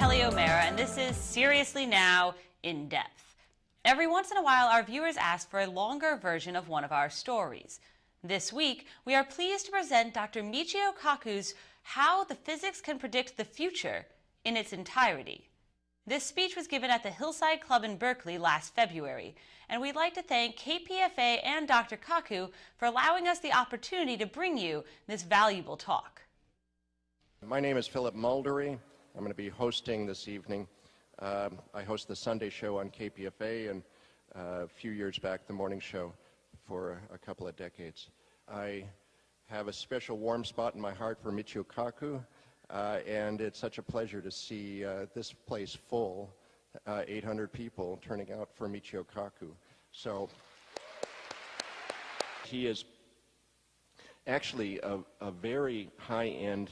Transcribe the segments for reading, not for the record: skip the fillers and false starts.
Kelly O'Mara, and this is Seriously Now, In Depth. Every once in a while, our viewers ask for a longer version of one of our stories. This week, we are pleased to present Dr. Michio Kaku's How the Physics Can Predict the Future in its entirety. This speech was given at the Hillside Club in Berkeley last February, and we'd like to thank KPFA and Dr. Kaku for allowing us the opportunity to bring you this valuable talk. My name is Philip Muldery. I'm going to be hosting this evening. I host the Sunday show on KPFA and a few years back the morning show for a couple of decades. I have a special warm spot in my heart for Michio Kaku, and it's such a pleasure to see this place full, 800 people turning out for Michio Kaku. So he is actually a very high-end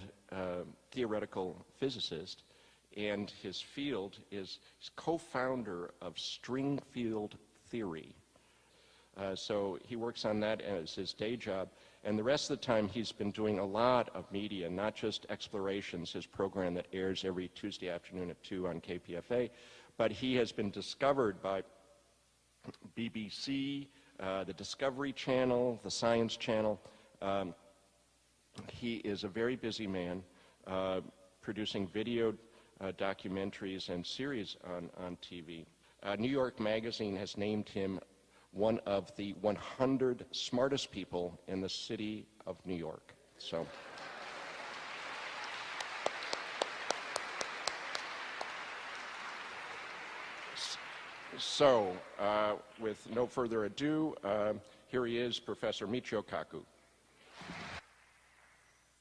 theoretical physicist, and his field is he's co-founder of string field theory. So he works on that as his day job, and the rest of the time he's been doing a lot of media, not just Explorations, his program that airs every Tuesday afternoon at 2 on KPFA, but he has been discovered by BBC, the Discovery Channel, the Science Channel. He is a very busy man, producing video documentaries and series on TV. New York Magazine has named him one of the 100 smartest people in the city of New York. So, with no further ado, here he is, Professor Michio Kaku.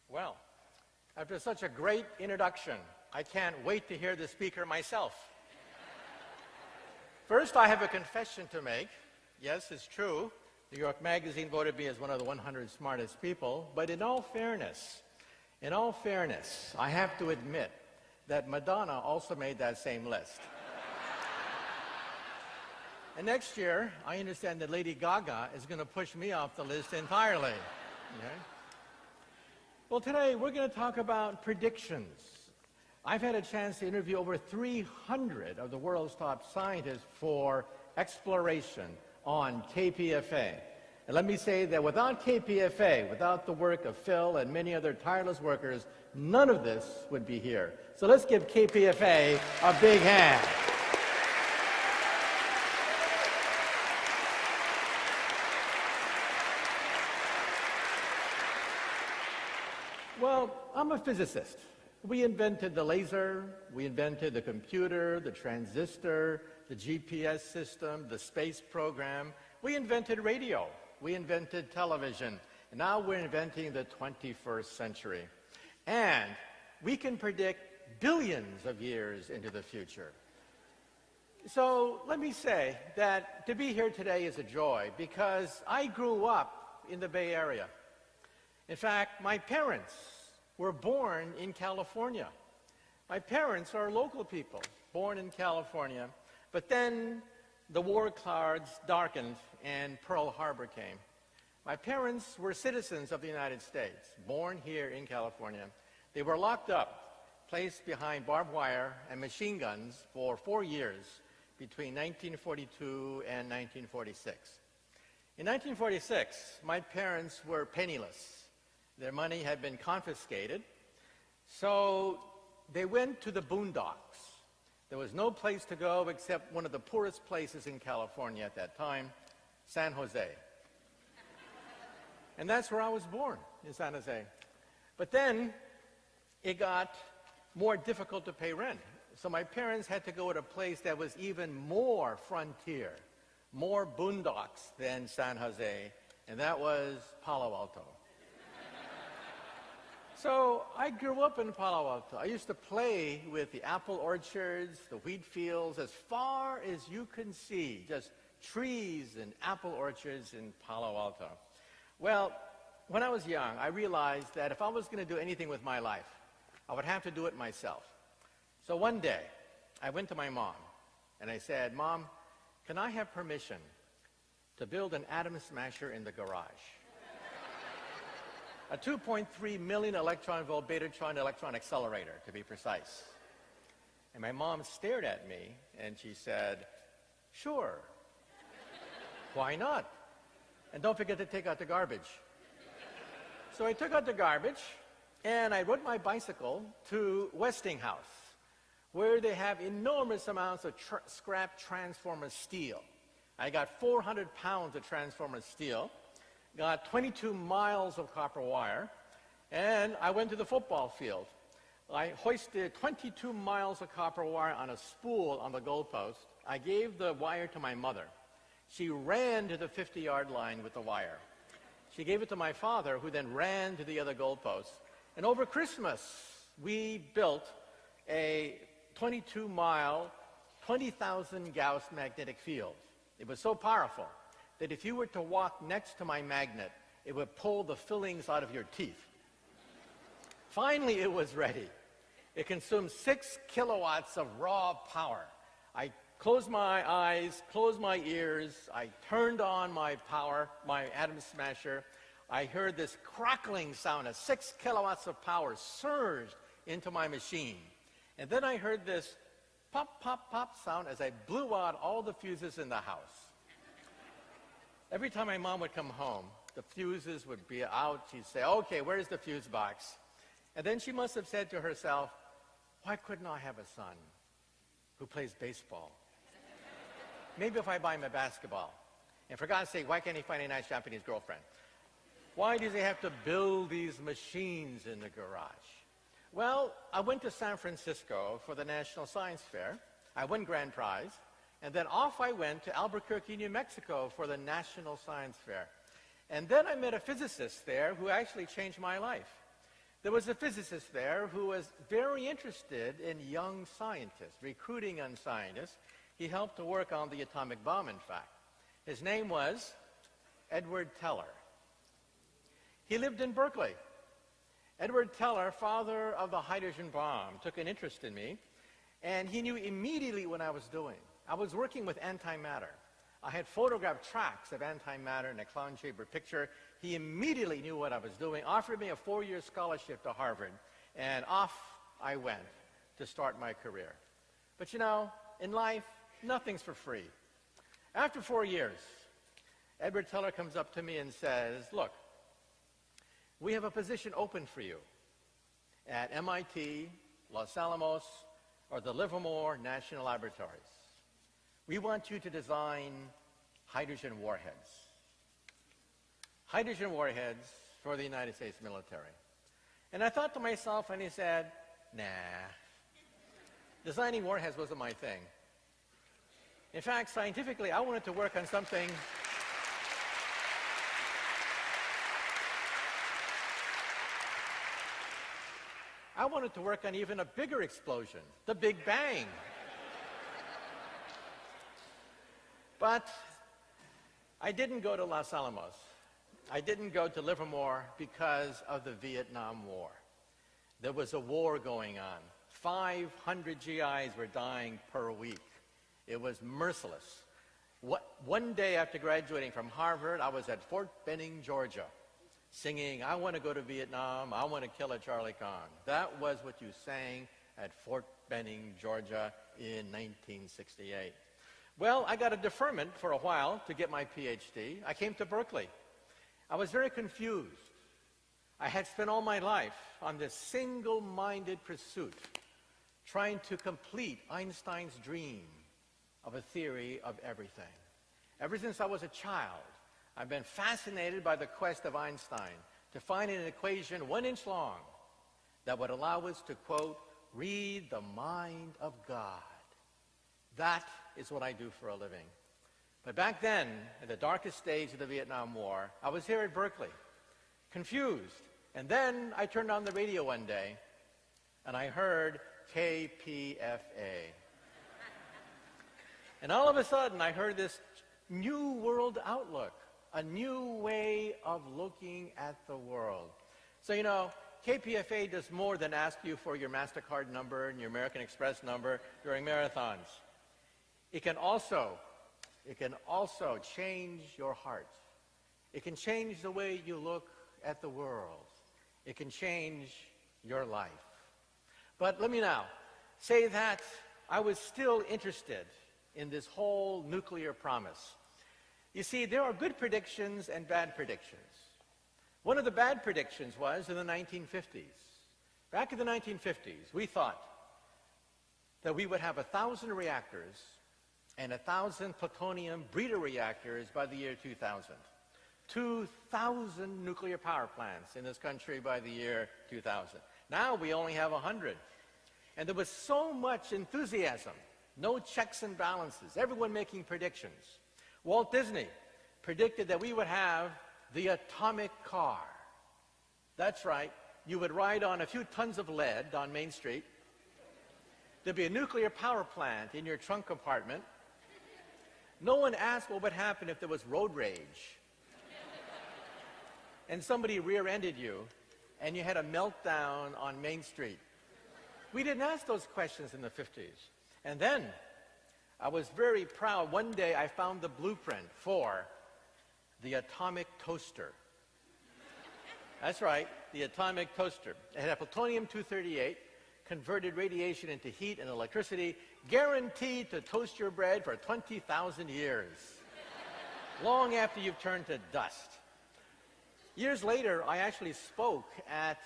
Well, after such a great introduction, I can't wait to hear the speaker myself. First, I have a confession to make. Yes, it's true. New York Magazine voted me as one of the 100 smartest people, but in all fairness, I have to admit that Madonna also made that same list. And next year, I understand that Lady Gaga is going to push me off the list entirely. Okay? Well, today we're going to talk about predictions. I've had a chance to interview over 300 of the world's top scientists for Exploration on KPFA. And let me say that without KPFA, without the work of Phil and many other tireless workers, none of this would be here. So let's give KPFA a big hand. Well, I'm a physicist. We invented the laser, we invented the computer, the transistor, the GPS system, the space program. We invented radio, we invented television, and now we're inventing the 21st century. And we can predict billions of years into the future. So let me say that to be here today is a joy because I grew up in the Bay Area. In fact, my parents were born in California. My parents are local people, born in California, but then the war clouds darkened and Pearl Harbor came. My parents were citizens of the United States, born here in California. They were locked up, placed behind barbed wire and machine guns for 4 years between 1942 and 1946. In 1946, my parents were penniless. Their money had been confiscated, so they went to the boondocks. There was no place to go except one of the poorest places in California at that time, San Jose. And that's where I was born, in San Jose. But then it got more difficult to pay rent. So my parents had to go to a place that was even more frontier, more boondocks than San Jose, and that was Palo Alto. So I grew up in Palo Alto. I used to play with the apple orchards, the wheat fields, as far as you can see, just trees and apple orchards in Palo Alto. Well, when I was young, I realized that if I was going to do anything with my life, I would have to do it myself. So one day, I went to my mom, and I said, "Mom, can I have permission to build an atom smasher in the garage?" A 2.3 million electron volt Betatron electron accelerator, to be precise. And my mom stared at me, and she said, "Sure. Why not? And don't forget to take out the garbage." So I took out the garbage, and I rode my bicycle to Westinghouse, where they have enormous amounts of scrap transformer steel. I got 400 pounds of transformer steel, got 22 miles of copper wire, and I went to the football field. I hoisted 22 miles of copper wire on a spool on the goalpost. I gave the wire to my mother. She ran to the 50-yard line with the wire. She gave it to my father, who then ran to the other goalpost. And over Christmas, we built a 22-mile, 20,000 Gauss magnetic field. It was so powerful that if you were to walk next to my magnet, it would pull the fillings out of your teeth. Finally, it was ready. It consumed 6 kilowatts of raw power. I closed my eyes, closed my ears. I turned on my power, my atom smasher. I heard this crackling sound as 6 kilowatts of power surged into my machine. And then I heard this pop, pop, pop sound as I blew out all the fuses in the house. Every time my mom would come home, the fuses would be out. She'd say, "Okay, where's the fuse box?" And then she must have said to herself, "Why couldn't I have a son who plays baseball? Maybe if I buy him a basketball. And for God's sake, why can't he find a nice Japanese girlfriend? Why does he have to build these machines in the garage?" Well, I went to San Francisco for the National Science Fair. I won grand prize. And then off I went to Albuquerque, New Mexico for the National Science Fair. And then I met a physicist there who actually changed my life. There was a physicist there who was very interested in young scientists, recruiting young scientists. He helped to work on the atomic bomb, in fact. His name was Edward Teller. He lived in Berkeley. Edward Teller, father of the hydrogen bomb, took an interest in me, and he knew immediately what I was doing. I was working with antimatter. I had photographed tracks of antimatter in a clown chamber picture. He immediately knew what I was doing, offered me a 4-year scholarship to Harvard, and off I went to start my career. But you know, in life, nothing's for free. After 4 years, Edward Teller comes up to me and says, "Look, we have a position open for you at MIT, Los Alamos, or the Livermore National Laboratories. We want you to design hydrogen warheads. Hydrogen warheads for the United States military." And I thought to myself, and he said, "Nah, designing warheads wasn't my thing. In fact, scientifically, I wanted to work on something even a bigger explosion, the Big Bang." But I didn't go to Los Alamos. I didn't go to Livermore because of the Vietnam War. There was a war going on. 500 GIs were dying per week. It was merciless. One day after graduating from Harvard, I was at Fort Benning, Georgia, singing, "I want to go to Vietnam, I want to kill a Charlie Kong." That was what you sang at Fort Benning, Georgia in 1968. Well, I got a deferment for a while to get my PhD. I came to Berkeley. I was very confused. I had spent all my life on this single-minded pursuit, trying to complete Einstein's dream of a theory of everything. Ever since I was a child, I've been fascinated by the quest of Einstein to find an equation 1 inch long that would allow us to, quote, "read the mind of God." That is what I do for a living. But back then, at the darkest stage of the Vietnam War, I was here at Berkeley, confused. And then I turned on the radio one day, and I heard KPFA. And all of a sudden, I heard this new world outlook, a new way of looking at the world. So, you know, KPFA does more than ask you for your MasterCard number and your American Express number during marathons. It can also change your heart. It can change the way you look at the world. It can change your life. But let me now say that I was still interested in this whole nuclear promise. You see, there are good predictions and bad predictions. One of the bad predictions was in the 1950s. Back in the 1950s, we thought that we would have 1,000 reactors and 1,000 plutonium breeder reactors by the year 2000. 2,000 nuclear power plants in this country by the year 2000. Now we only have 100. And there was so much enthusiasm, no checks and balances, everyone making predictions. Walt Disney predicted that we would have the atomic car. That's right. You would ride on a few tons of lead on Main Street. There'd be a nuclear power plant in your trunk compartment. No one asked what would happen if there was road rage. And somebody rear-ended you, and you had a meltdown on Main Street. We didn't ask those questions in the 50s. And then, I was very proud. One day, I found the blueprint for the atomic toaster. That's right, the atomic toaster. It had plutonium-238, converted radiation into heat and electricity, guaranteed to toast your bread for 20,000 years, long after you've turned to dust. Years later, I actually spoke at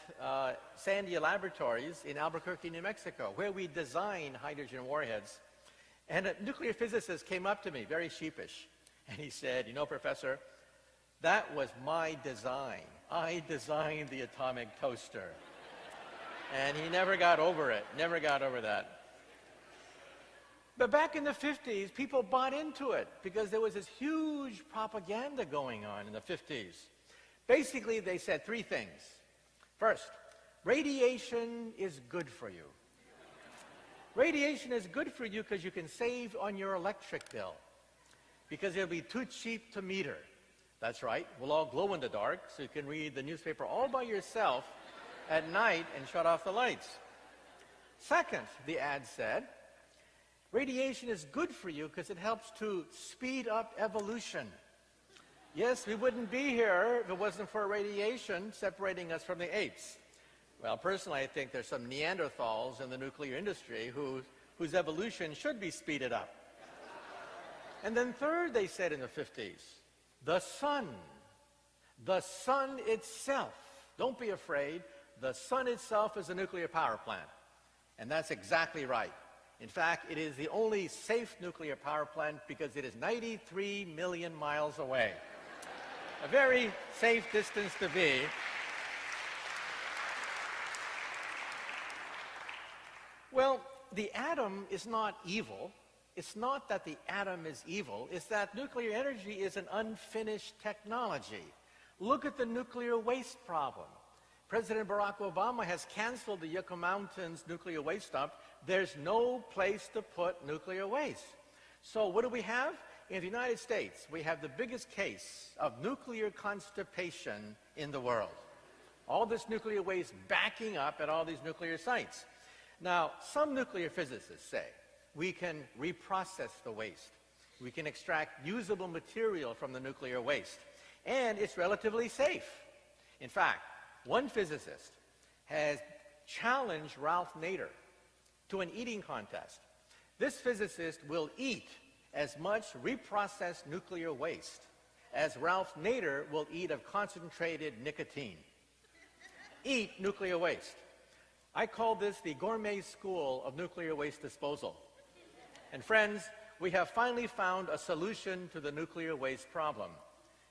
Sandia Laboratories in Albuquerque, New Mexico, where we design hydrogen warheads. And a nuclear physicist came up to me, very sheepish, and he said, "You know, Professor, that was my design. I designed the atomic toaster." And he never got over it, never got over that. But back in the 50s, people bought into it because there was this huge propaganda going on in the 50s. Basically, they said three things. First, radiation is good for you. Radiation is good for you because you can save on your electric bill, because it'll be too cheap to meter. That's right, we'll all glow in the dark, so you can read the newspaper all by yourself at night and shut off the lights. Second, the ad said, radiation is good for you because it helps to speed up evolution. Yes, we wouldn't be here if it wasn't for radiation separating us from the apes. Well, personally, I think there's some Neanderthals in the nuclear industry whose evolution should be speeded up. And then third, they said in the 50s, the sun itself, don't be afraid, the sun itself is a nuclear power plant. And that's exactly right. In fact, it is the only safe nuclear power plant because it is 93 million miles away. A very safe distance to be. Well, the atom is not evil. It's not that the atom is evil. It's that nuclear energy is an unfinished technology. Look at the nuclear waste problem. President Barack Obama has canceled the Yucca Mountains nuclear waste dump. There's no place to put nuclear waste. So what do we have? In the United States, we have the biggest case of nuclear constipation in the world. All this nuclear waste backing up at all these nuclear sites. Now, some nuclear physicists say we can reprocess the waste. We can extract usable material from the nuclear waste. And it's relatively safe. In fact, one physicist has challenged Ralph Nader to an eating contest. This physicist will eat as much reprocessed nuclear waste as Ralph Nader will eat of concentrated nicotine. Eat nuclear waste. I call this the gourmet school of nuclear waste disposal. And friends, we have finally found a solution to the nuclear waste problem.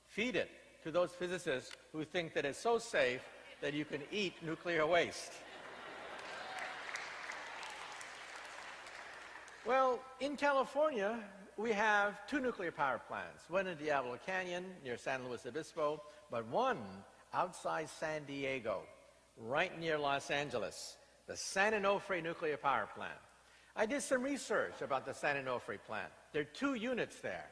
Feed it to those physicists who think that it's so safe that you can eat nuclear waste. Well, in California, we have two nuclear power plants, one in Diablo Canyon near San Luis Obispo, but one outside San Diego, right near Los Angeles, the San Onofre nuclear power plant. I did some research about the San Onofre plant. There are two units there.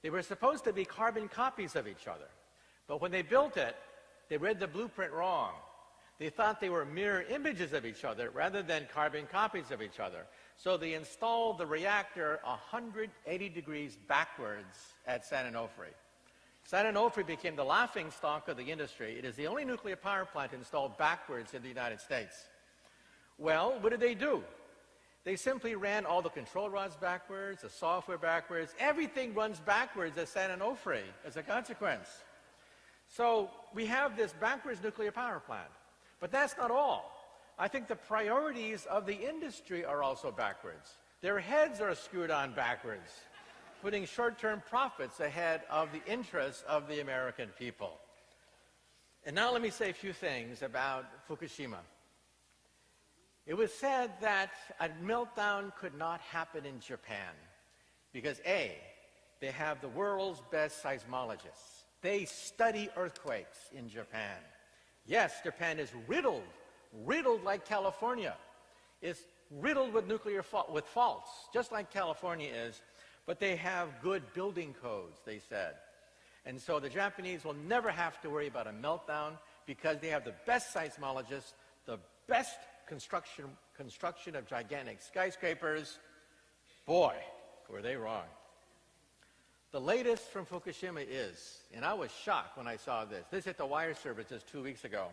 They were supposed to be carbon copies of each other, but when they built it, they read the blueprint wrong. They thought they were mirror images of each other rather than carbon copies of each other. So they installed the reactor 180 degrees backwards at San Onofre. San Onofre became the laughingstock of the industry. It is the only nuclear power plant installed backwards in the United States. Well, what did they do? They simply ran all the control rods backwards, the software backwards. Everything runs backwards at San Onofre as a consequence. So we have this backwards nuclear power plant. But that's not all. I think the priorities of the industry are also backwards. Their heads are screwed on backwards, putting short-term profits ahead of the interests of the American people. And now let me say a few things about Fukushima. It was said that a meltdown could not happen in Japan because A, they have the world's best seismologists. They study earthquakes in Japan. Yes, Japan is riddled like California. It's riddled with with faults, just like California is, but they have good building codes, they said. And so the Japanese will never have to worry about a meltdown because they have the best seismologists, the best construction of gigantic skyscrapers. Boy, were they wrong. The latest from Fukushima is, and I was shocked when I saw this hit the wire service just 2 weeks ago.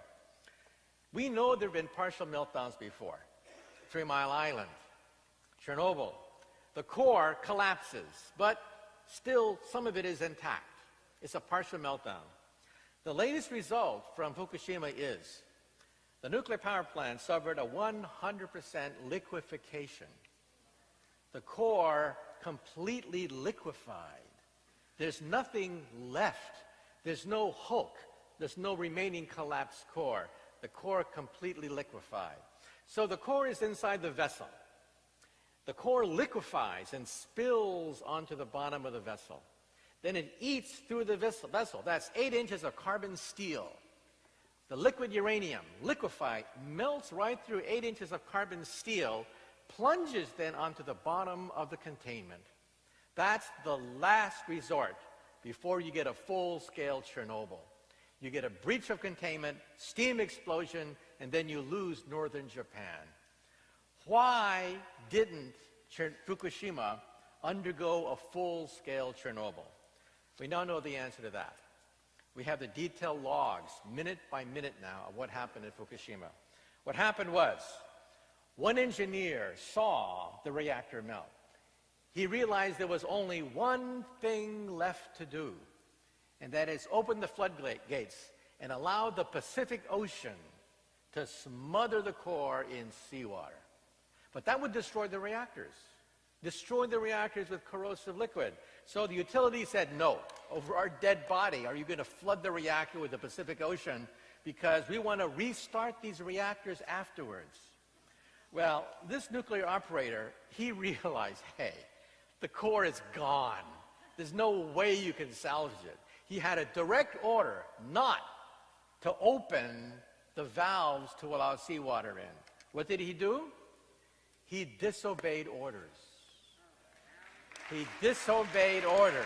We know there have been partial meltdowns before. 3 Mile Island, Chernobyl. The core collapses, but still some of it is intact. It's a partial meltdown. The latest result from Fukushima is the nuclear power plant suffered a 100% liquefaction. The core completely liquefied. There's nothing left. There's no hulk. There's no remaining collapsed core. The core completely liquefied. So the core is inside the vessel. The core liquefies and spills onto the bottom of the vessel. Then it eats through the vessel. That's 8 inches of carbon steel. The liquid uranium, liquefied, melts right through 8 inches of carbon steel, plunges then onto the bottom of the containment. That's the last resort before you get a full-scale Chernobyl. You get a breach of containment, steam explosion, and then you lose northern Japan. Why didn't Fukushima undergo a full-scale Chernobyl? We now know the answer to that. We have the detailed logs, minute by minute now, of what happened at Fukushima. What happened was, one engineer saw the reactor melt. He realized there was only one thing left to do, and that is open the floodgates and allow the Pacific Ocean to smother the core in seawater. But that would destroy the reactors with corrosive liquid. So the utility said, no, over our dead body, are you going to flood the reactor with the Pacific Ocean? Because we want to restart these reactors afterwards. Well, this nuclear operator, he realized, hey, the core is gone. There's no way you can salvage it. He had a direct order not to open the valves to allow seawater in. What did he do? He disobeyed orders. He disobeyed orders.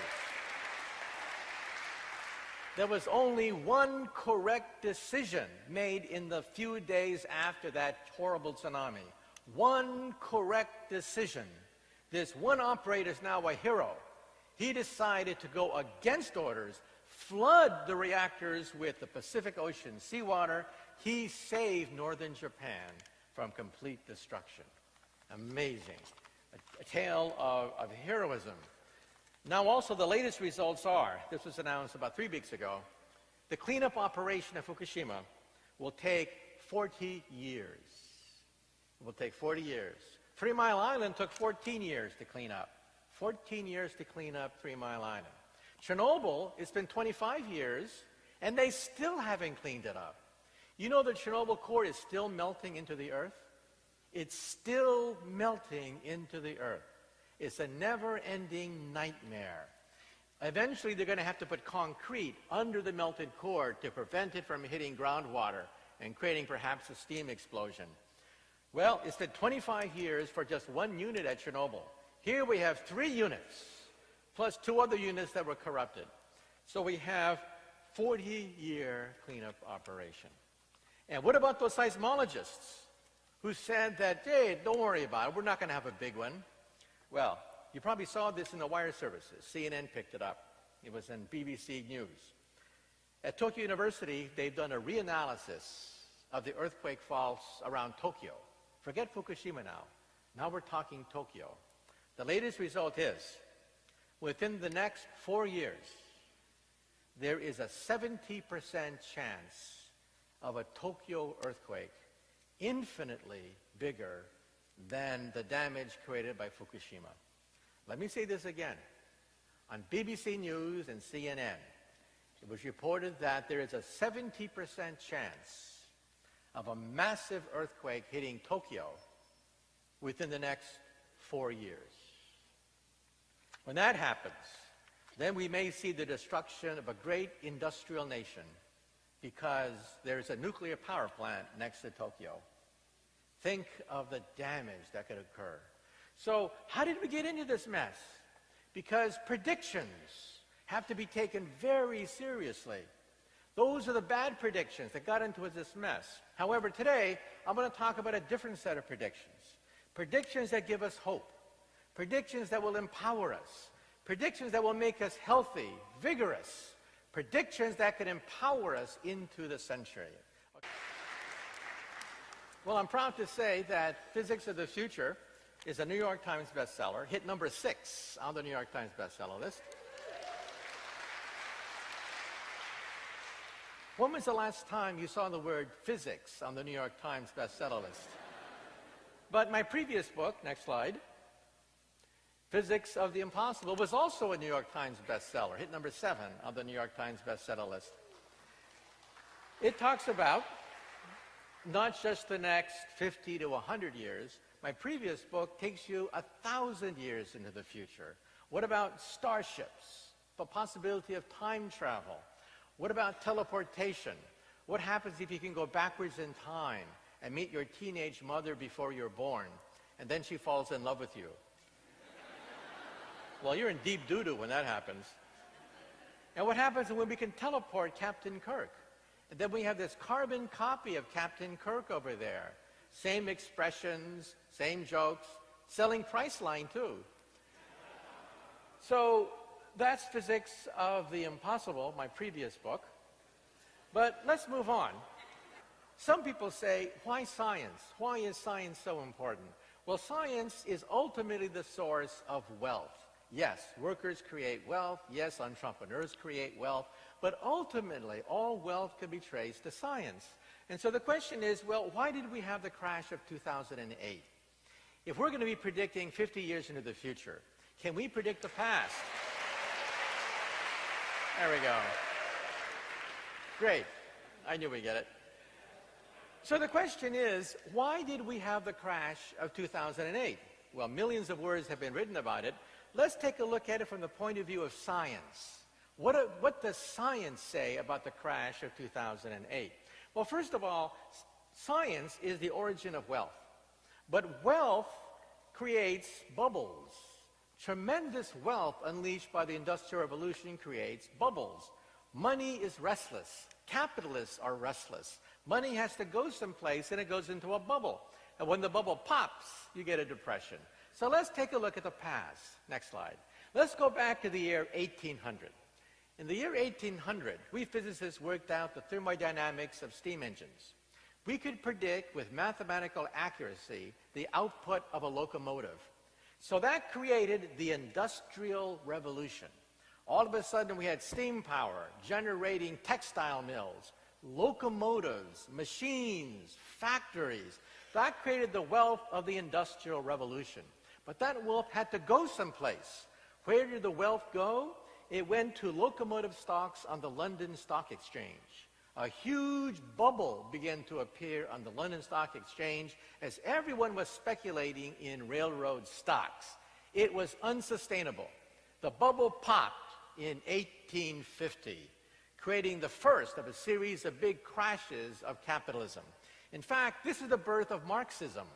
There was only one correct decision made in the few days after that horrible tsunami. One correct decision. This one operator is now a hero. He decided to go against orders, flood the reactors with the Pacific Ocean seawater. He saved northern Japan from complete destruction. Amazing. A tale of heroism. Now also the latest results are, this was announced about 3 weeks ago, the cleanup operation at Fukushima will take 40 years. It will take 40 years. 3 Mile Island took 14 years to clean up. 14 years to clean up 3 Mile Island. Chernobyl, it's been 25 years, and they still haven't cleaned it up. You know the Chernobyl core is still melting into the earth? It's still melting into the earth. It's a never-ending nightmare. Eventually, they're going to have to put concrete under the melted core to prevent it from hitting groundwater and creating perhaps a steam explosion. Well, it's been 25 years for just one unit at Chernobyl. Here we have 3 units, plus 2 other units that were corrupted. So we have 40-year cleanup operation. And what about those seismologists who said that, hey, don't worry about it, we're not going to have a big one? Well, you probably saw this in the wire services. CNN picked it up. It was in BBC News. At Tokyo University, they've done a reanalysis of the earthquake faults around Tokyo. Forget Fukushima now. Now we're talking Tokyo. The latest result is, within the next 4 years, there is a 70% chance of a Tokyo earthquake infinitely bigger than the damage created by Fukushima. Let me say this again. On BBC News and CNN, it was reported that there is a 70% chance of a massive earthquake hitting Tokyo within the next 4 years. When that happens, then we may see the destruction of a great industrial nation because there's a nuclear power plant next to Tokyo. Think of the damage that could occur. So how did we get into this mess? Because predictions have to be taken very seriously. Those are the bad predictions that got into this mess. However, today, I'm going to talk about a different set of predictions. Predictions that give us hope. Predictions that will empower us. Predictions that will make us healthy, vigorous. Predictions that can empower us into the century. Well, I'm proud to say that Physics of the Future is a New York Times bestseller, hit number 6 on the New York Times bestseller list. When was the last time you saw the word physics on the New York Times bestseller list? But my previous book, next slide, Physics of the Impossible, was also a New York Times bestseller, hit number 7 on the New York Times bestseller list. It talks about not just the next 50 to 100 years. My previous book takes you 1,000 years into the future. What about starships? The possibility of time travel? What about teleportation? What happens if you can go backwards in time and meet your teenage mother before you're born, and then she falls in love with you? Well, you're in deep doo-doo when that happens. And what happens when we can teleport Captain Kirk? And then we have this carbon copy of Captain Kirk over there. Same expressions, same jokes, selling Priceline too. So that's Physics of the Impossible, my previous book. But let's move on. Some people say, why science? Why is science so important? Well, science is ultimately the source of wealth. Yes, workers create wealth. Yes, entrepreneurs create wealth. But ultimately, all wealth can be traced to science. And so the question is, well, why did we have the crash of 2008? If we're going to be predicting 50 years into the future, can we predict the past? There we go. Great. I knew we'd get it. So the question is, why did we have the crash of 2008? Well, millions of words have been written about it. Let's take a look at it from the point of view of science. What does science say about the crash of 2008? Well, first of all, science is the origin of wealth. But wealth creates bubbles. Tremendous wealth unleashed by the Industrial Revolution creates bubbles. Money is restless. Capitalists are restless. Money has to go someplace, and it goes into a bubble. And when the bubble pops, you get a depression. So let's take a look at the past. Next slide. Let's go back to the year 1800. In the year 1800, we physicists worked out the thermodynamics of steam engines. We could predict with mathematical accuracy the output of a locomotive. So that created the Industrial Revolution. All of a sudden, we had steam power generating textile mills, locomotives, machines, factories. That created the wealth of the Industrial Revolution. But that wealth had to go someplace. Where did the wealth go? It went to locomotive stocks on the London Stock Exchange. A huge bubble began to appear on the London Stock Exchange as everyone was speculating in railroad stocks. It was unsustainable. The bubble popped in 1850, creating the first of a series of big crashes of capitalism. In fact, this is the birth of Marxism.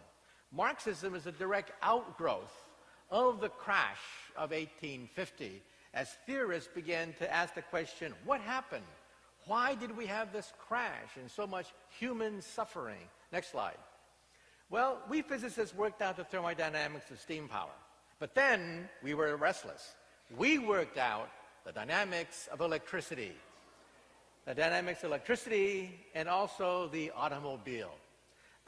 Marxism is a direct outgrowth of the crash of 1850 as theorists began to ask the question, what happened? Why did we have this crash and so much human suffering? Next slide. Well, we physicists worked out the thermodynamics of steam power. But then we were restless. We worked out the dynamics of electricity. The dynamics of electricity and also the automobile.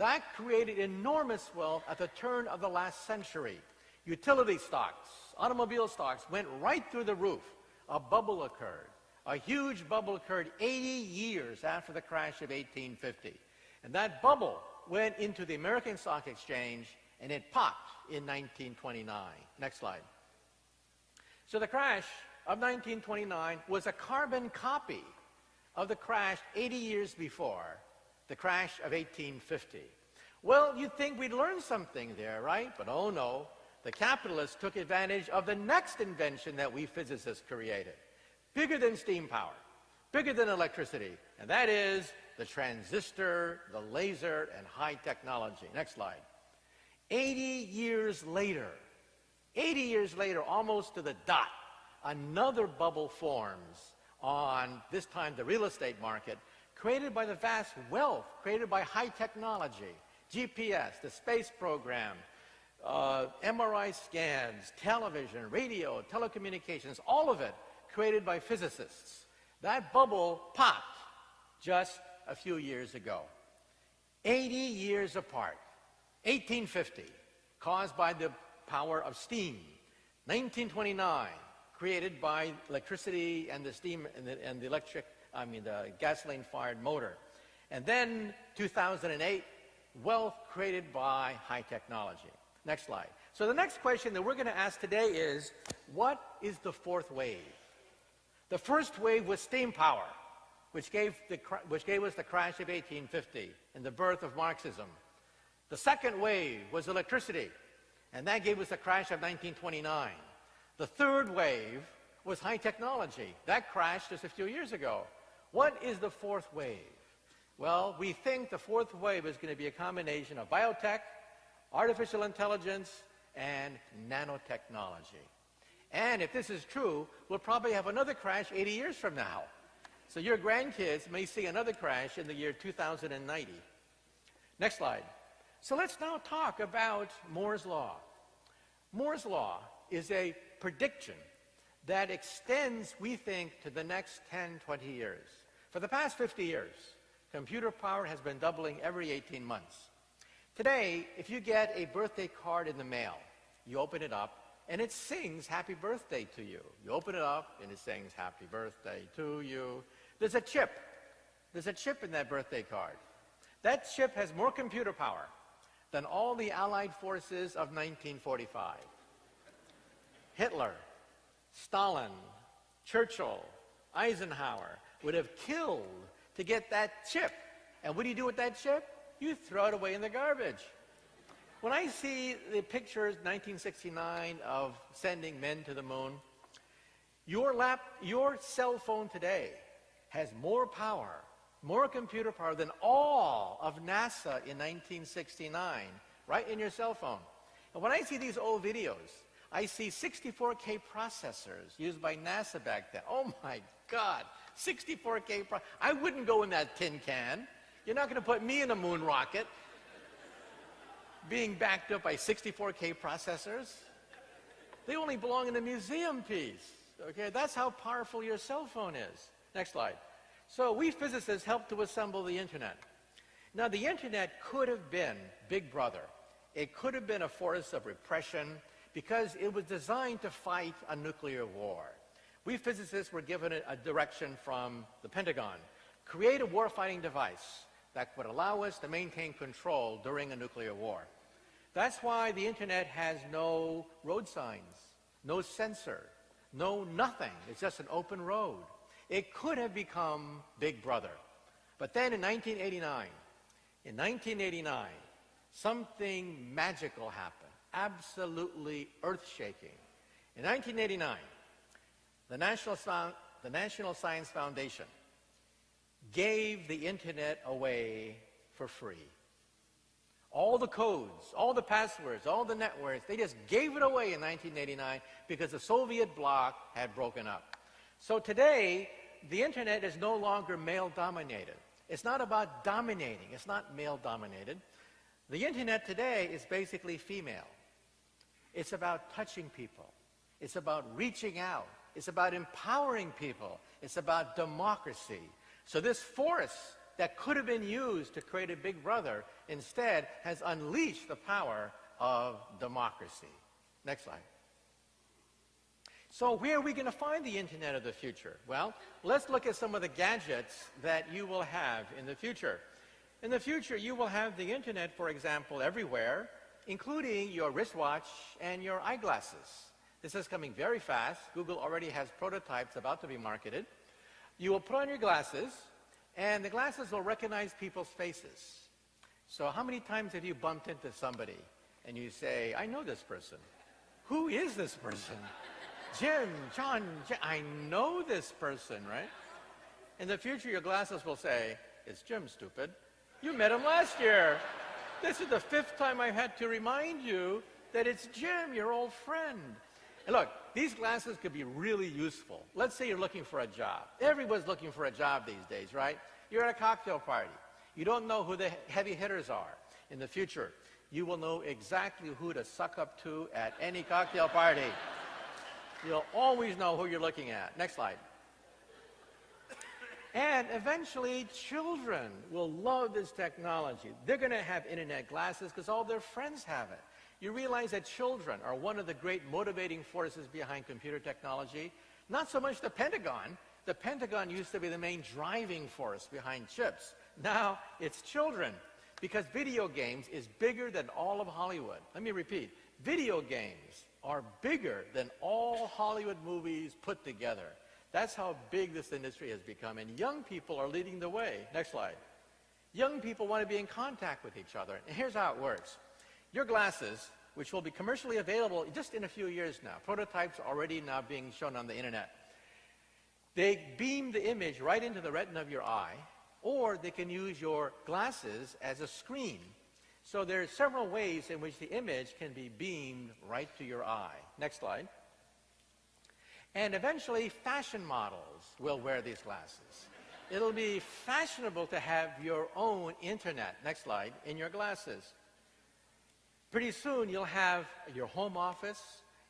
That created enormous wealth at the turn of the last century. Utility stocks, automobile stocks went right through the roof. A bubble occurred. A huge bubble occurred 80 years after the crash of 1850. And that bubble went into the American Stock Exchange, and it popped in 1929. Next slide. So the crash of 1929 was a carbon copy of the crash 80 years before, the crash of 1850. Well, you'd think we'd learn something there, right? But oh no, the capitalists took advantage of the next invention that we physicists created. Bigger than steam power, bigger than electricity, and that is the transistor, the laser, and high technology. Next slide. 80 years later, almost to the dot, another bubble forms on, this time, the real estate market, created by the vast wealth created by high technology, GPS, the space program, MRI scans, television, radio, telecommunications, all of it created by physicists. That bubble popped just a few years ago. 80 years apart. 1850, caused by the power of steam. 1929, created by electricity and the steam and the gasoline-fired motor. And then 2008, wealth created by high technology. Next slide. So the next question that we're going to ask today is, what is the fourth wave? The first wave was steam power, which gave us the crash of 1850 and the birth of Marxism. The second wave was electricity, and that gave us the crash of 1929. The third wave was high technology. That crashed just a few years ago. What is the fourth wave? Well, we think the fourth wave is going to be a combination of biotech, artificial intelligence, and nanotechnology. And if this is true, we'll probably have another crash 80 years from now. So your grandkids may see another crash in the year 2090. Next slide. So let's now talk about Moore's Law. Moore's Law is a prediction that extends, we think, to the next 10, 20 years. For the past 50 years, computer power has been doubling every 18 months. Today, if you get a birthday card in the mail, you open it up, and it sings happy birthday to you. You open it up, and it sings happy birthday to you. There's a chip. There's a chip in that birthday card. That chip has more computer power than all the Allied forces of 1945. Hitler, Stalin, Churchill, Eisenhower would have killed to get that chip. And what do you do with that chip? You throw it away in the garbage. When I see the pictures, 1969, of sending men to the moon, your cell phone today has more power, more computer power than all of NASA in 1969, right in your cell phone. And when I see these old videos, I see 64K processors used by NASA back then. Oh my God, 64K I wouldn't go in that tin can. You're not going to put me in a moon rocket being backed up by 64K processors. They only belong in a museum piece. Okay, that's how powerful your cell phone is. Next slide. So we physicists helped to assemble the internet. Now the internet could have been Big Brother. It could have been a force of repression because it was designed to fight a nuclear war. We physicists were given a direction from the Pentagon. Create a warfighting device that would allow us to maintain control during a nuclear war. That's why the internet has no road signs, no sensor, no nothing. It's just an open road. It could have become Big Brother. But then in 1989, something magical happened, absolutely earth-shaking. In 1989, the National Science Foundation gave the internet away for free. All the codes, all the passwords, all the networks, they just gave it away in 1989 because the Soviet bloc had broken up. So today, the internet is no longer male-dominated. It's not about dominating. It's not male-dominated. The internet today is basically female. It's about touching people. It's about reaching out. It's about empowering people. It's about democracy. So this force that could have been used to create a big brother instead has unleashed the power of democracy. Next slide. So where are we going to find the internet of the future? Well, let's look at some of the gadgets that you will have in the future. In the future, you will have the internet, for example, everywhere, including your wristwatch and your eyeglasses. This is coming very fast. Google already has prototypes about to be marketed. You will put on your glasses, and the glasses will recognize people's faces. So how many times have you bumped into somebody and you say, I know this person? Who is this person? Jim, John, I know this person, right? In the future, your glasses will say, it's Jim, stupid. You met him last year. This is the 5th time I've had to remind you that it's Jim, your old friend. And look, these glasses could be really useful. Let's say you're looking for a job. Everyone's looking for a job these days, right? You're at a cocktail party. You don't know who the heavy hitters are. In the future, you will know exactly who to suck up to at any cocktail party. You'll always know who you're looking at. Next slide. And eventually, children will love this technology. They're going to have internet glasses because all their friends have it. You realize that children are one of the great motivating forces behind computer technology. Not so much the Pentagon. The Pentagon used to be the main driving force behind chips. Now, it's children. Because video games is bigger than all of Hollywood. Let me repeat. Video games are bigger than all Hollywood movies put together. That's how big this industry has become, and young people are leading the way. Next slide. Young people want to be in contact with each other, and here's how it works. Your glasses, which will be commercially available just in a few years now, prototypes are already now being shown on the internet. They beam the image right into the retina of your eye, or they can use your glasses as a screen. So there are several ways in which the image can be beamed right to your eye. Next slide. And eventually, fashion models will wear these glasses. It'll be fashionable to have your own internet, next slide, in your glasses. Pretty soon, you'll have your home office,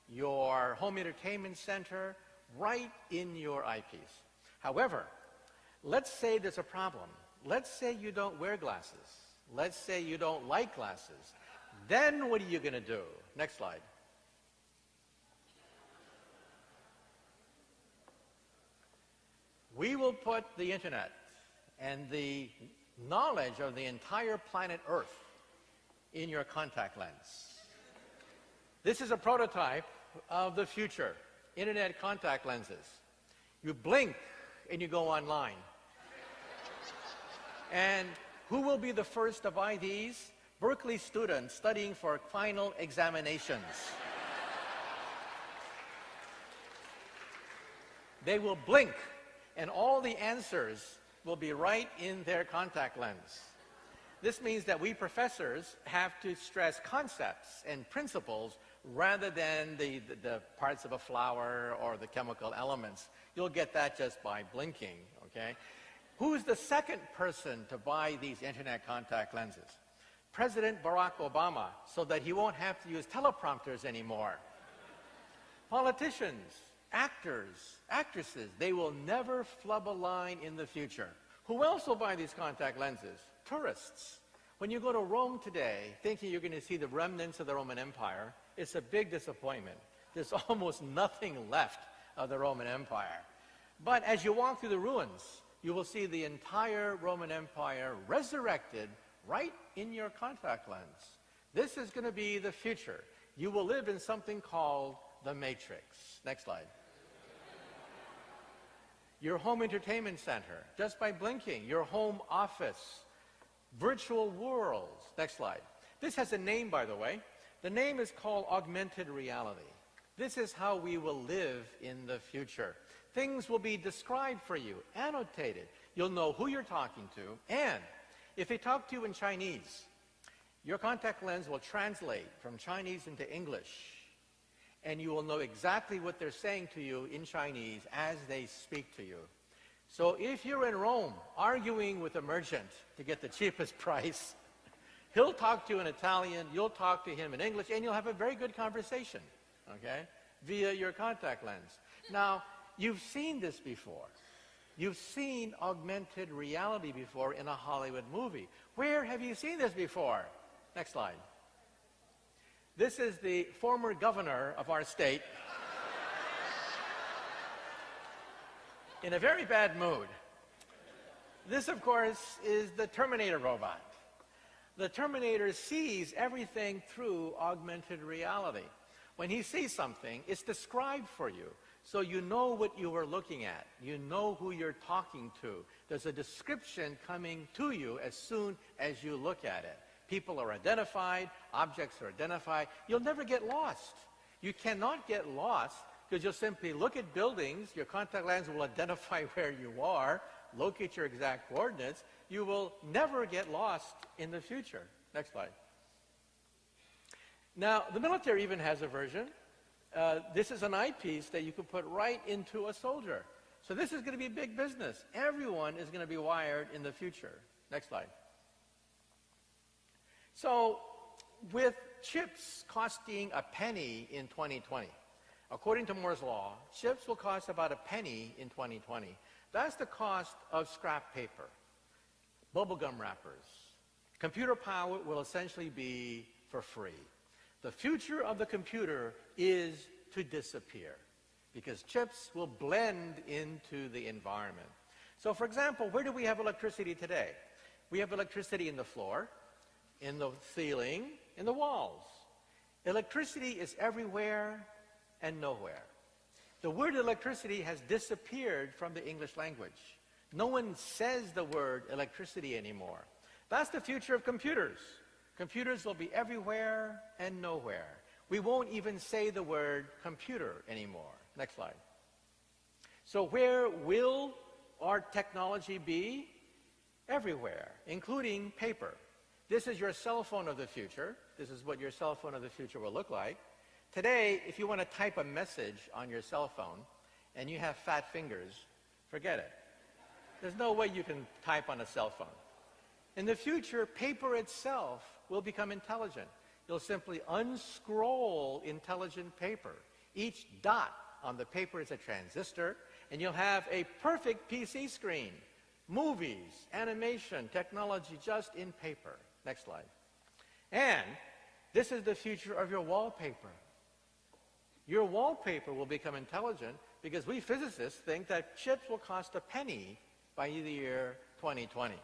your home entertainment center, right in your eyepiece. However, let's say there's a problem. Let's say you don't wear glasses. Let's say you don't like glasses. Then what are you going to do? Next slide. We will put the internet and the knowledge of the entire planet Earth in your contact lens. This is a prototype of the future, internet contact lenses. You blink and you go online. And who will be the first to buy these? Berkeley students studying for final examinations. They will blink, and all the answers will be right in their contact lens. This means that we professors have to stress concepts and principles rather than the parts of a flower or the chemical elements. You'll get that just by blinking, okay? Who's the second person to buy these internet contact lenses? President Barack Obama, so that he won't have to use teleprompters anymore. Politicians, actors, actresses, they will never flub a line in the future. Who else will buy these contact lenses? Tourists. When you go to Rome today, thinking you're going to see the remnants of the Roman Empire, it's a big disappointment. There's almost nothing left of the Roman Empire. But as you walk through the ruins, you will see the entire Roman Empire resurrected right in your contact lens. This is going to be the future. You will live in something called the Matrix. Next slide. Your home entertainment center, just by blinking. Your home office. Virtual worlds. Next slide. This has a name, by the way. The name is called augmented reality. This is how we will live in the future. Things will be described for you, annotated. You'll know who you're talking to. And if they talk to you in Chinese, your contact lens will translate from Chinese into English. And you will know exactly what they're saying to you in Chinese as they speak to you. So if you're in Rome arguing with a merchant to get the cheapest price, he'll talk to you in Italian, you'll talk to him in English, and you'll have a very good conversation, okay, via your contact lens. Now, you've seen this before. You've seen augmented reality before in a Hollywood movie. Where have you seen this before? Next slide. This is the former governor of our state in a very bad mood. This, of course, is the Terminator robot. The Terminator sees everything through augmented reality. When he sees something, it's described for you, so you know what you are looking at. You know who you're talking to. There's a description coming to you as soon as you look at it. People are identified, objects are identified. You'll never get lost. You cannot get lost because you'll simply look at buildings, your contact lens will identify where you are, locate your exact coordinates. You will never get lost in the future. Next slide. Now, the military even has a version. This is an eyepiece that you can put right into a soldier. So this is going to be big business. Everyone is going to be wired in the future. Next slide. So with chips costing a penny in 2020, according to Moore's law, chips will cost about a penny in 2020. That's the cost of scrap paper, bubblegum wrappers. Computer power will essentially be for free. The future of the computer is to disappear because chips will blend into the environment. So for example, where do we have electricity today? We have electricity in the floor, in the ceiling, in the walls. Electricity is everywhere and nowhere. The word electricity has disappeared from the English language. No one says the word electricity anymore. That's the future of computers. Computers will be everywhere and nowhere. We won't even say the word computer anymore. Next slide. So where will our technology be? Everywhere, including paper. This is your cell phone of the future. This is what your cell phone of the future will look like. Today, if you want to type a message on your cell phone and you have fat fingers, forget it. There's no way you can type on a cell phone. In the future, paper itself will become intelligent. You'll simply unscroll intelligent paper. Each dot on the paper is a transistor, and you'll have a perfect PC screen. Movies, animation, technology just in paper. Next slide. And this is the future of your wallpaper. Your wallpaper will become intelligent because we physicists think that chips will cost a penny by the year 2020.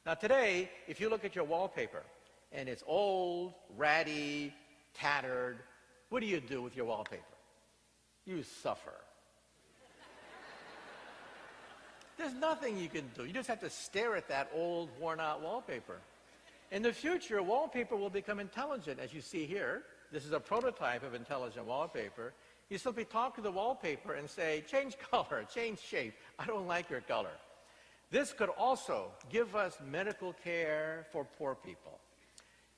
Now today, if you look at your wallpaper and it's old, ratty, tattered, what do you do with your wallpaper? You suffer. There's nothing you can do. You just have to stare at that old, worn-out wallpaper. In the future, wallpaper will become intelligent, as you see here. This is a prototype of intelligent wallpaper. You simply talk to the wallpaper and say, change color, change shape. I don't like your color. This could also give us medical care for poor people.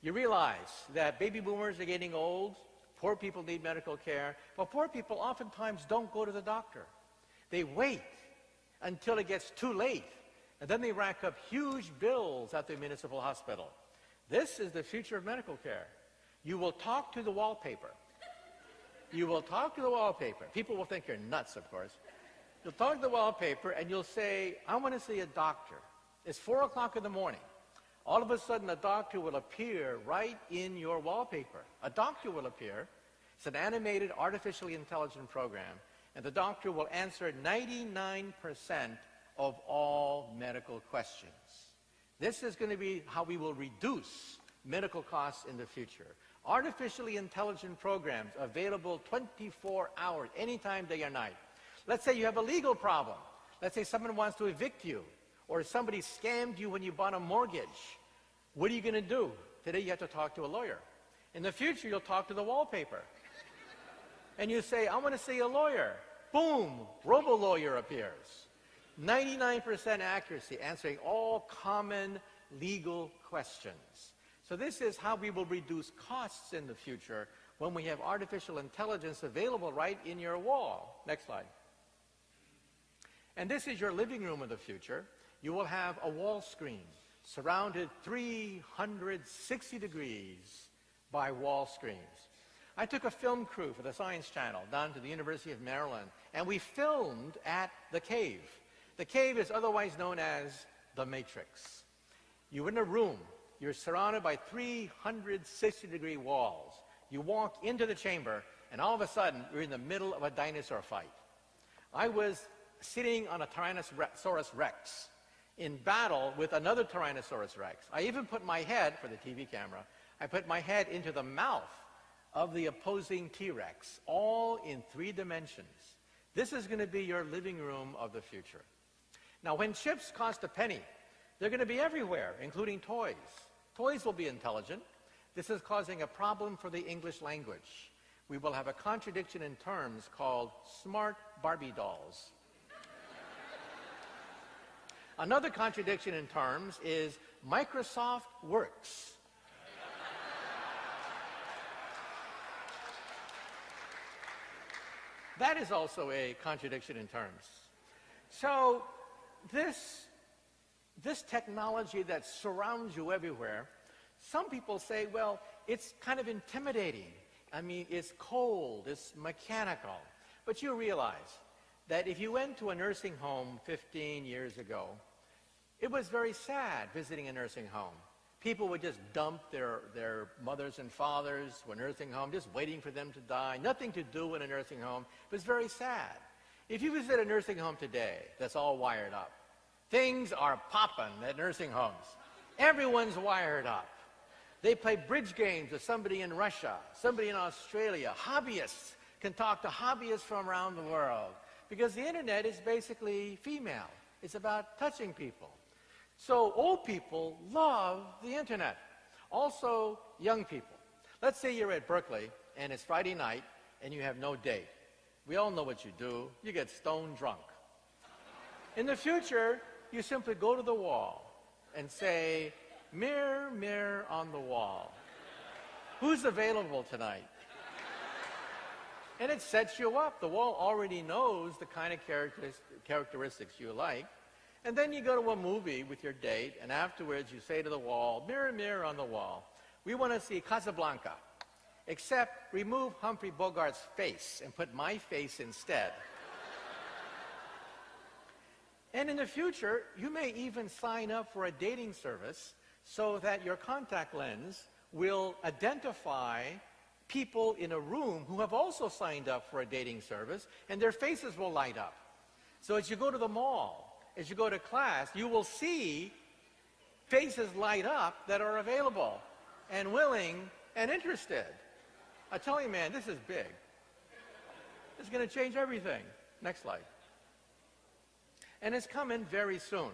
You realize that baby boomers are getting old, poor people need medical care, but poor people oftentimes don't go to the doctor. They wait until it gets too late, and then they rack up huge bills at the municipal hospital. This is the future of medical care. You will talk to the wallpaper. You will talk to the wallpaper. People will think you're nuts, of course. You'll talk to the wallpaper and you'll say, I want to see a doctor. It's 4 o'clock in the morning. All of a sudden, a doctor will appear right in your wallpaper. A doctor will appear. It's an animated, artificially intelligent program. And the doctor will answer 99% of all medical questions. This is going to be how we will reduce medical costs in the future. Artificially intelligent programs available 24 hours, anytime, day or night. Let's say you have a legal problem. Let's say someone wants to evict you, or somebody scammed you when you bought a mortgage. What are you going to do? Today you have to talk to a lawyer. In the future, you'll talk to the wallpaper. And you say, I want to see a lawyer. Boom, robo-lawyer appears. 99% accuracy, answering all common legal questions. So this is how we will reduce costs in the future when we have artificial intelligence available right in your wall. Next slide. And this is your living room of the future. You will have a wall screen surrounded 360 degrees by wall screens. I took a film crew for the Science Channel down to the University of Maryland, and we filmed at the cave. The cave is otherwise known as the Matrix. You're in a room. You're surrounded by 360-degree walls. You walk into the chamber, and all of a sudden, you're in the middle of a dinosaur fight. I was sitting on a Tyrannosaurus Rex in battle with another Tyrannosaurus Rex. I even put my head, for the TV camera, I put my head into the mouth of the opposing T-Rex, all in 3 dimensions. This is going to be your living room of the future. Now, when chips cost a penny, they're going to be everywhere, including toys. Toys will be intelligent. This is causing a problem for the English language. We will have a contradiction in terms called smart Barbie dolls. Another contradiction in terms is Microsoft Works. That is also a contradiction in terms. So this technology that surrounds you everywhere, some people say, well, it's kind of intimidating. I mean, it's cold, it's mechanical. But you realize that if you went to a nursing home 15 years ago, it was very sad visiting a nursing home. People would just dump their mothers and fathers to a nursing home, just waiting for them to die, nothing to do in a nursing home. It was very sad. If you visit a nursing home today that's all wired up, things are popping at nursing homes. Everyone's wired up. They play bridge games with somebody in Russia, somebody in Australia. Hobbyists can talk to hobbyists from around the world because the internet is basically female. It's about touching people. So old people love the internet. Also young people. Let's say you're at Berkeley and it's Friday night and you have no date. We all know what you do. You get stone drunk. In the future, you simply go to the wall and say, "Mirror, mirror on the wall, who's available tonight?" And it sets you up. The wall already knows the kind of characteristics you like. And then you go to a movie with your date, and afterwards you say to the wall, "Mirror, mirror on the wall, we want to see Casablanca, except remove Humphrey Bogart's face and put my face instead." And in the future, you may even sign up for a dating service so that your contact lens will identify people in a room who have also signed up for a dating service, and their faces will light up. So as you go to the mall, as you go to class, you will see faces light up that are available and willing and interested. I tell you, man, this is big. It's going to change everything. Next slide. And it's coming very soon.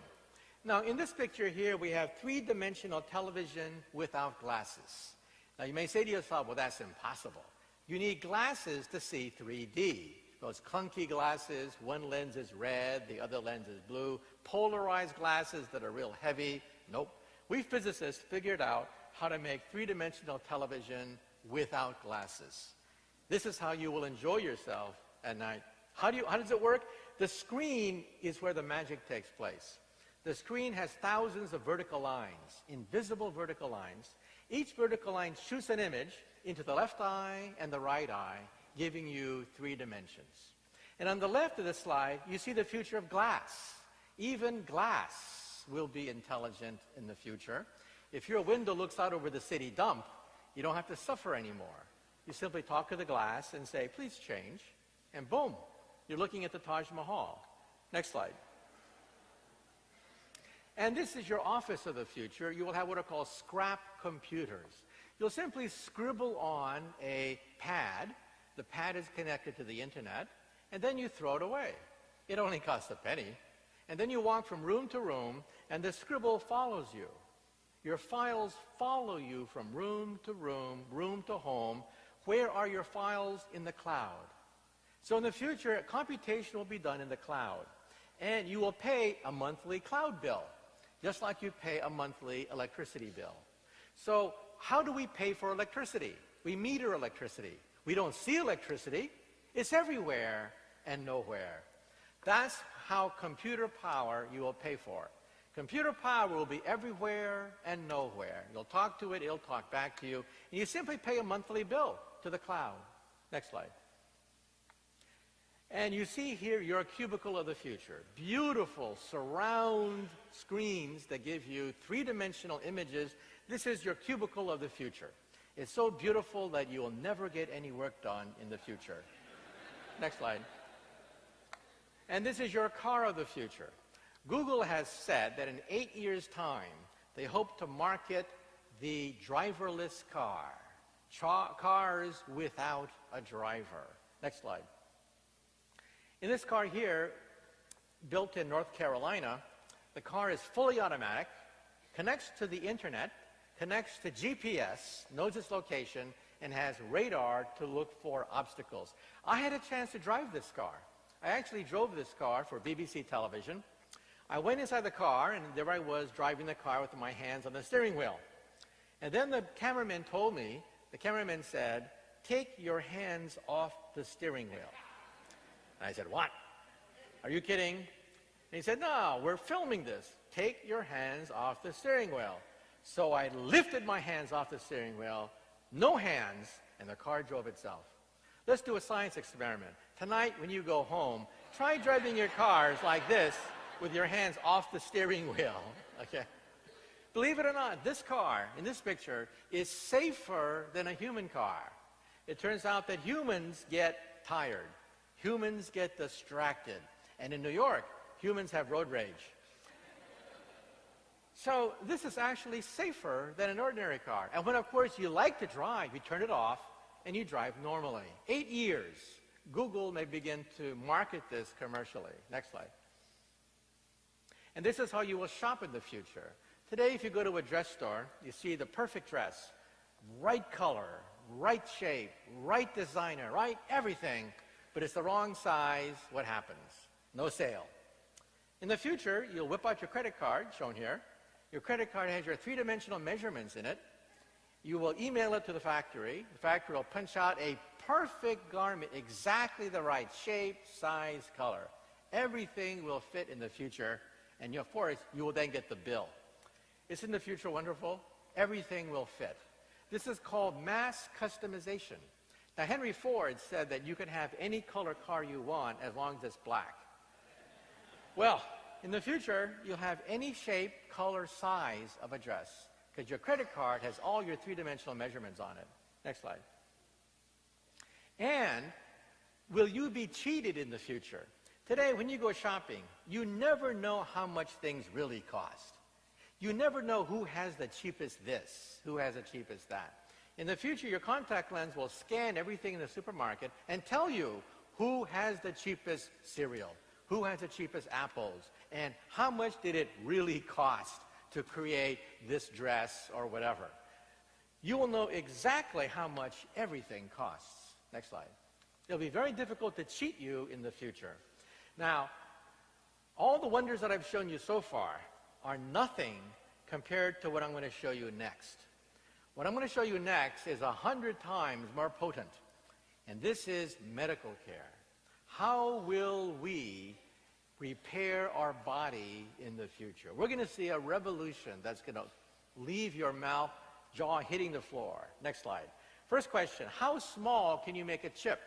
Now, in this picture here, we have 3-dimensional television without glasses. Now, you may say to yourself, well, that's impossible. You need glasses to see 3D. Those clunky glasses, one lens is red, the other lens is blue. Polarized glasses that are real heavy. Nope. We physicists figured out how to make 3-dimensional television without glasses. This is how you will enjoy yourself at night. How does it work? The screen is where the magic takes place. The screen has thousands of vertical lines, invisible vertical lines. Each vertical line shoots an image into the left eye and the right eye, giving you 3 dimensions. And on the left of the slide, you see the future of glass. Even glass will be intelligent in the future. If your window looks out over the city dump, you don't have to suffer anymore. You simply talk to the glass and say, "Please change," and boom, you're looking at the Taj Mahal. Next slide. And this is your office of the future. You will have what are called scrap computers. You'll simply scribble on a pad. The pad is connected to the internet, and then you throw it away. It only costs a penny. And then you walk from room to room, and the scribble follows you. Your files follow you from room to room, room to home. Where are your files? In the cloud. So in the future, computation will be done in the cloud. And you will pay a monthly cloud bill, just like you pay a monthly electricity bill. So how do we pay for electricity? We meter electricity. We don't see electricity. It's everywhere and nowhere. That's how computer power you will pay for. Computer power will be everywhere and nowhere. You'll talk to it, it'll talk back to you, and you simply pay a monthly bill to the cloud. Next slide. And you see here your cubicle of the future. Beautiful surround screens that give you three-dimensional images. This is your cubicle of the future. It's so beautiful that you will never get any work done in the future. Next slide. And this is your car of the future. Google has said that in 8 years' time, they hope to market the driverless car. Cars without a driver. Next slide. In this car here, built in North Carolina, the car is fully automatic, connects to the internet, connects to GPS, knows its location, and has radar to look for obstacles. I had a chance to drive this car. I actually drove this car for BBC television. I went inside the car, and there I was driving the car with my hands on the steering wheel. And then the cameraman told me, the cameraman said, "Take your hands off the steering wheel." And I said, "What? Are you kidding?" And he said, "No, we're filming this. Take your hands off the steering wheel." So I lifted my hands off the steering wheel, no hands, and the car drove itself. Let's do a science experiment. Tonight, when you go home, try driving your cars like this with your hands off the steering wheel, okay? Believe it or not, this car in this picture is safer than a human car. It turns out that humans get tired. Humans get distracted. And in New York, humans have road rage. So this is actually safer than an ordinary car. And when, of course, you like to drive, you turn it off and you drive normally. 8 years, Google may begin to market this commercially. Next slide. And this is how you will shop in the future. Today, if you go to a dress store, you see the perfect dress, right color, right shape, right designer, right everything, but it's the wrong size. What happens? No sale. In the future, you'll whip out your credit card, shown here. Your credit card has your three-dimensional measurements in it. You will email it to the factory. The factory will punch out a perfect garment, exactly the right shape, size, color. Everything will fit in the future, and of course, you will then get the bill. Isn't the future wonderful? Everything will fit. This is called mass customization. Now, Henry Ford said that you can have any color car you want as long as it's black. Well, in the future, you'll have any shape, color, size of a dress because your credit card has all your three-dimensional measurements on it. Next slide. And will you be cheated in the future? Today, when you go shopping, you never know how much things really cost. You never know who has the cheapest this, who has the cheapest that. In the future, your contact lens will scan everything in the supermarket and tell you who has the cheapest cereal, who has the cheapest apples, and how much did it really cost to create this dress or whatever. You will know exactly how much everything costs. Next slide. It'll be very difficult to cheat you in the future. Now, all the wonders that I've shown you so far are nothing compared to what I'm going to show you next. What I'm going to show you next is 100 times more potent, and this is medical care. How will we repair our body in the future? We're going to see a revolution that's going to leave your mouth, jaw hitting the floor. Next slide. First question, how small can you make a chip?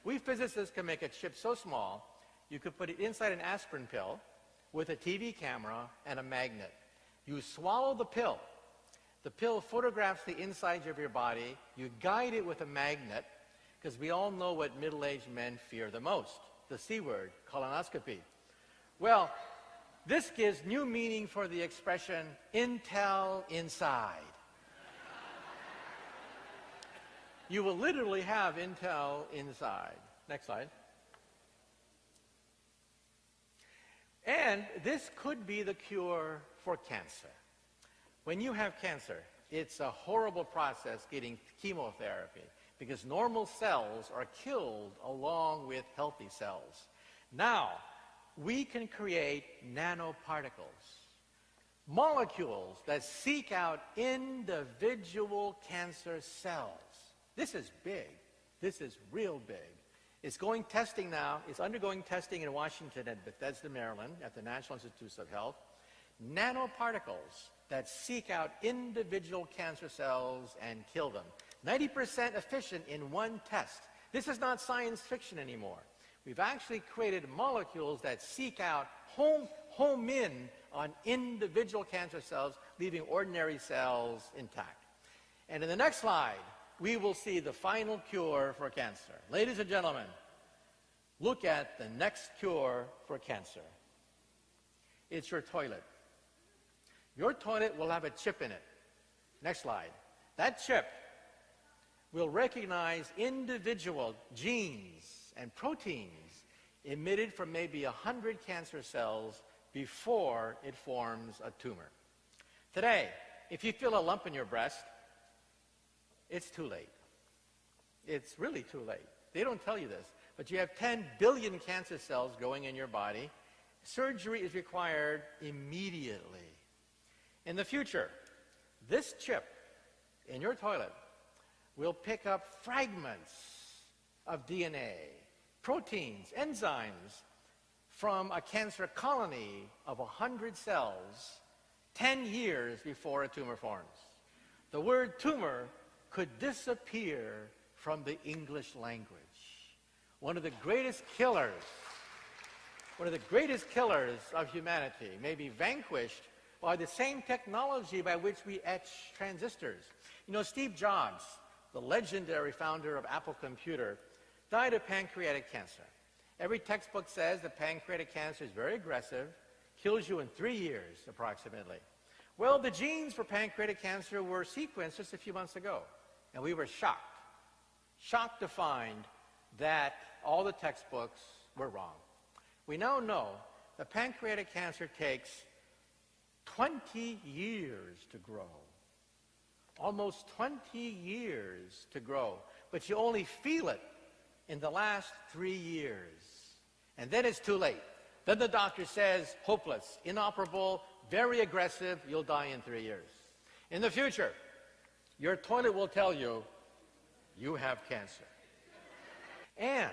We physicists can make a chip so small, you could put it inside an aspirin pill with a TV camera and a magnet. You swallow the pill. The pill photographs the insides of your body. You guide it with a magnet, because we all know what middle-aged men fear the most, the C word, colonoscopy. Well, this gives new meaning for the expression, Intel inside. You will literally have Intel inside. Next slide. And this could be the cure for cancer. When you have cancer, it's a horrible process getting chemotherapy because normal cells are killed along with healthy cells. Now, we can create nanoparticles, molecules that seek out individual cancer cells. This is big. This is real big. It's going testing now. It's undergoing testing in Washington at Bethesda, Maryland, at the National Institutes of Health. Nanoparticles that seek out individual cancer cells and kill them. 90% efficient in one test. This is not science fiction anymore. We've actually created molecules that seek out, home in on individual cancer cells, leaving ordinary cells intact. And in the next slide, we will see the final cure for cancer. Ladies and gentlemen, look at the next cure for cancer. It's your toilet. Your toilet will have a chip in it. Next slide. That chip will recognize individual genes and proteins emitted from maybe 100 cancer cells before it forms a tumor. Today, if you feel a lump in your breast, it's too late. It's really too late. They don't tell you this, but you have 10 billion cancer cells growing in your body. Surgery is required immediately. In the future, this chip in your toilet will pick up fragments of DNA, proteins, enzymes from a cancer colony of 100 cells 10 years before a tumor forms. The word tumor could disappear from the English language. One of the greatest killers of humanity may be vanquished by the same technology by which we etch transistors. You know, Steve Jobs, the legendary founder of Apple Computer, died of pancreatic cancer. Every textbook says that pancreatic cancer is very aggressive, kills you in 3 years approximately. Well, the genes for pancreatic cancer were sequenced just a few months ago, and we were shocked to find that all the textbooks were wrong. We now know that pancreatic cancer takes 20 years to grow. Almost 20 years to grow. But you only feel it in the last 3 years. And then it's too late. Then the doctor says, hopeless, inoperable, very aggressive, you'll die in 3 years. In the future, your toilet will tell you, you have cancer. And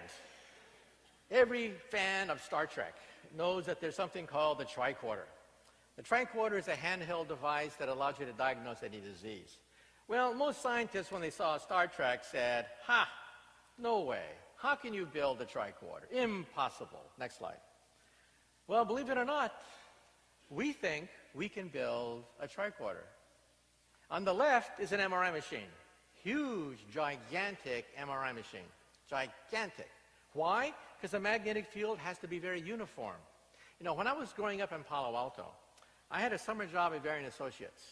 every fan of Star Trek knows that there's something called the tricorder. The tricorder is a handheld device that allows you to diagnose any disease. Well, most scientists, when they saw Star Trek, said, no way. How can you build a tricorder? Impossible. Next slide. Well, believe it or not, we think we can build a tricorder. On the left is an MRI machine. Huge, gigantic MRI machine. Gigantic. Why? Because the magnetic field has to be very uniform. You know, when I was growing up in Palo Alto, I had a summer job at Varian Associates.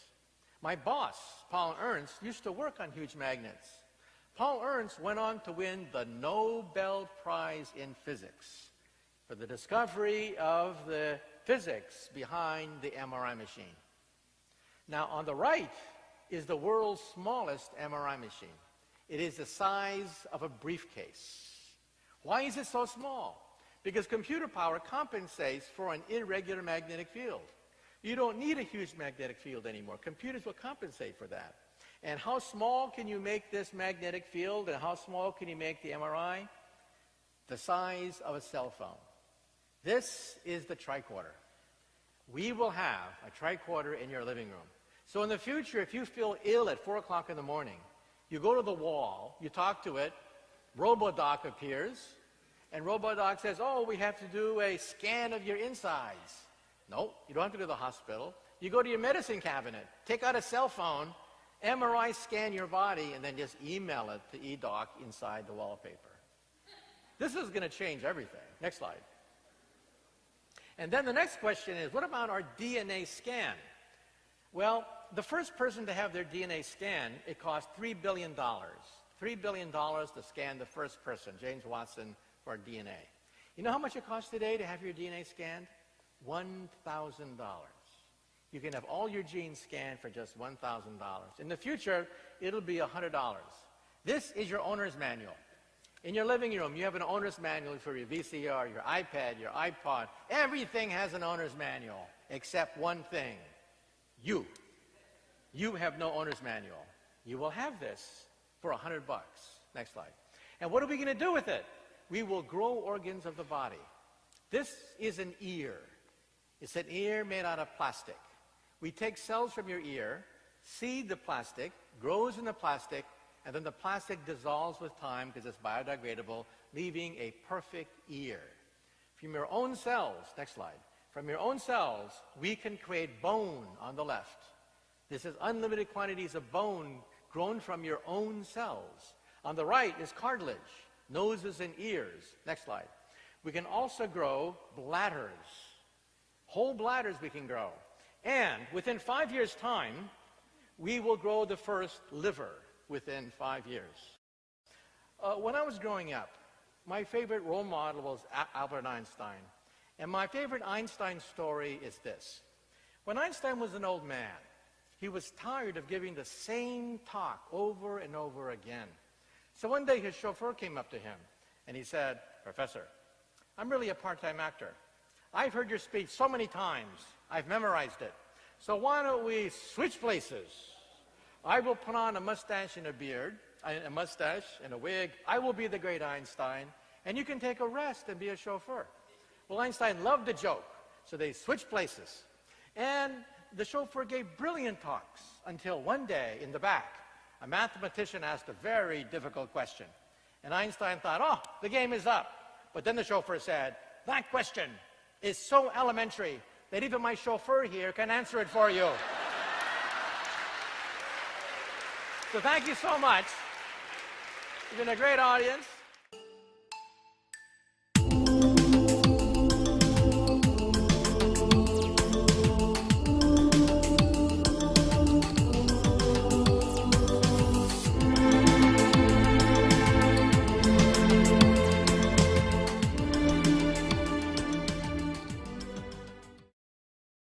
My boss, Paul Ernst, used to work on huge magnets. Paul Ernst went on to win the Nobel Prize in Physics for the discovery of the physics behind the MRI machine. Now, on the right is the world's smallest MRI machine. It is the size of a briefcase. Why is it so small? Because computer power compensates for an irregular magnetic field. You don't need a huge magnetic field anymore. Computers will compensate for that. And how small can you make this magnetic field, and how small can you make the MRI? The size of a cell phone. This is the tricorder. We will have a tricorder in your living room. So in the future, if you feel ill at 4 o'clock in the morning, you go to the wall, you talk to it, RoboDoc appears, and RoboDoc says, oh, we have to do a scan of your insides. No, you don't have to go to the hospital. You go to your medicine cabinet, take out a cell phone, MRI scan your body, and then just email it to eDoc inside the wallpaper. This is going to change everything. Next slide. And then the next question is, what about our DNA scan? Well, the first person to have their DNA scanned, it cost $3 billion. $3 billion to scan the first person, James Watson, for DNA. You know how much it costs today to have your DNA scanned? $1,000. You can have all your genes scanned for just $1,000. In the future, it'll be $100. This is your owner's manual. In your living room, you have an owner's manual for your VCR, your iPad, your iPod. Everything has an owner's manual, except one thing. You. You have no owner's manual. You will have this for $100. Next slide. And what are we going to do with it? We will grow organs of the body. This is an ear. It's an ear made out of plastic. We take cells from your ear, seed the plastic, grows in the plastic, and then the plastic dissolves with time because it's biodegradable, leaving a perfect ear. From your own cells, next slide, from your own cells, we can create bone on the left. This is unlimited quantities of bone grown from your own cells. On the right is cartilage, noses and ears. Next slide. We can also grow bladders. Whole bladders we can grow. And within 5 years' time, we will grow the first liver within 5 years. When I was growing up, my favorite role model was Albert Einstein. And my favorite Einstein story is this. When Einstein was an old man, he was tired of giving the same talk over and over again. So one day his chauffeur came up to him and he said, "Professor, I'm really a part-time actor. I've heard your speech so many times, I've memorized it. So why don't we switch places? I will put on a mustache and a beard, a mustache and a wig. I will be the great Einstein, and you can take a rest and be a chauffeur." Well, Einstein loved the joke, so they switched places. And the chauffeur gave brilliant talks until one day in the back, a mathematician asked a very difficult question. And Einstein thought, oh, the game is up. But then the chauffeur said, "That question is so elementary that even my chauffeur here can answer it for you." So thank you so much. You've been a great audience.